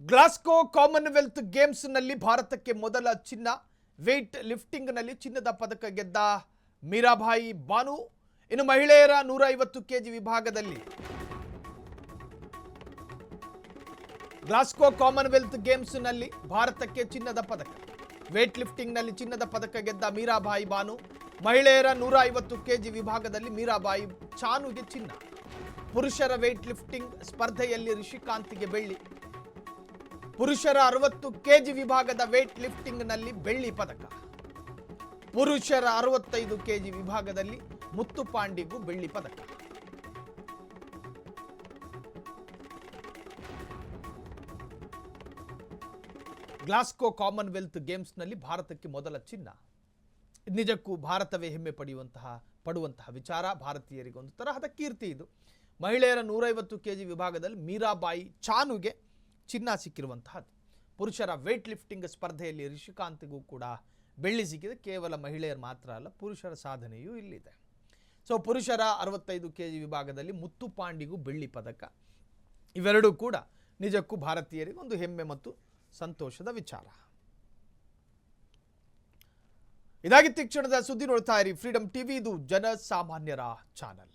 Glasgow Commonwealth ಗೇಮ್ಸ್ನಲ್ಲಿ ಭಾರತಕ್ಕೆ ಮೊದಲ ಚಿನ್ನ. ವೇಟ್ ಲಿಫ್ಟಿಂಗ್ನಲ್ಲಿ ಚಿನ್ನದ ಪದಕ ಗೆದ್ದ ಮೀರಾಬಾಯಿ ಬಾನು. ಇನ್ನು ಮಹಿಳೆಯರ 150 ಕೆಜಿ ವಿಭಾಗದಲ್ಲಿ ಗ್ಲಾಸ್ಗೋ ಕಾಮನ್ವೆಲ್ತ್ ಗೇಮ್ಸ್ನಲ್ಲಿ ಭಾರತಕ್ಕೆ ಚಿನ್ನದ ಪದಕ. ವೇಟ್ ಲಿಫ್ಟಿಂಗ್ನಲ್ಲಿ ಚಿನ್ನದ ಪದಕ ಗೆದ್ದ ಮೀರಾಬಾಯಿ ಬಾನು. ಮಹಿಳೆಯರ 150 ಕೆಜಿ ವಿಭಾಗದಲ್ಲಿ ಮೀರಾಬಾಯಿ ಚಾನುಗೆ ಚಿನ್ನ. ಪುರುಷರ ವೇಟ್ ಲಿಫ್ಟಿಂಗ್ ಸ್ಪರ್ಧೆಯಲ್ಲಿ ರಿಷಿಕಾಂತ್ಗೆ ಬೆಳ್ಳಿ. ಪುರುಷರ 60 ಕೆಜಿ ವಿಭಾಗದ ವೇಟ್ ಲಿಫ್ಟಿಂಗ್ನಲ್ಲಿ ಬೆಳ್ಳಿ ಪದಕ. ಪುರುಷರ 65 ಕೆಜಿ ವಿಭಾಗದಲ್ಲಿ ಮುತ್ತುಪಾಂಡಿಗೂ ಬೆಳ್ಳಿ ಪದಕ. ಗ್ಲಾಸ್ಗೋ ಕಾಮನ್ವೆಲ್ತ್ ಗೇಮ್ಸ್ನಲ್ಲಿ ಭಾರತಕ್ಕೆ ಮೊದಲ ಚಿನ್ನ. ನಿಜಕ್ಕೂ ಭಾರತವೇ ಹೆಮ್ಮೆ ಪಡುವಂತಹ ವಿಚಾರ. ಭಾರತೀಯರಿಗೊಂದು ತರಹದ ಕೀರ್ತಿ ಇದು. ಮಹಿಳೆಯರ 150 ಕೆಜಿ ವಿಭಾಗದಲ್ಲಿ ಮೀರಾಬಾಯಿ ಚಾನುಗೆ ಚಿನ್ನ ಸಿಕ್ಕಿರುವಂತಹದ್ದು. ಪುರುಷರ ವೇಟ್ ಲಿಫ್ಟಿಂಗ್ ಸ್ಪರ್ಧೆಯಲ್ಲಿ ರಿಷಿಕಾಂತ್ಗೂ ಕೂಡ ಬೆಳ್ಳಿ ಸಿಕ್ಕಿದೆ. ಕೇವಲ ಮಹಿಳೆಯರು ಮಾತ್ರ ಅಲ್ಲ, ಪುರುಷರ ಸಾಧನೆಯೂ ಇಲ್ಲಿದೆ. ಸೊ ಪುರುಷರ 65 ಕೆಜಿ ವಿಭಾಗದಲ್ಲಿ ಮುತ್ತುಪಾಂಡಿಗೂ ಬೆಳ್ಳಿ ಪದಕ. ಇವೆರಡೂ ಕೂಡ ನಿಜಕ್ಕೂ ಭಾರತೀಯರಿಗೆ ಒಂದು ಹೆಮ್ಮೆ ಮತ್ತು ಸಂತೋಷದ ವಿಚಾರ. ಇದಾಗಿತ್ತು ಕ್ಷಣದ ಸುದ್ದಿ. ನೋಡ್ತಾ ಇರಿ ಫ್ರೀಡಂ ಟಿವಿ. ಇದು ಜನಸಾಮಾನ್ಯರ ಚಾನಲ್.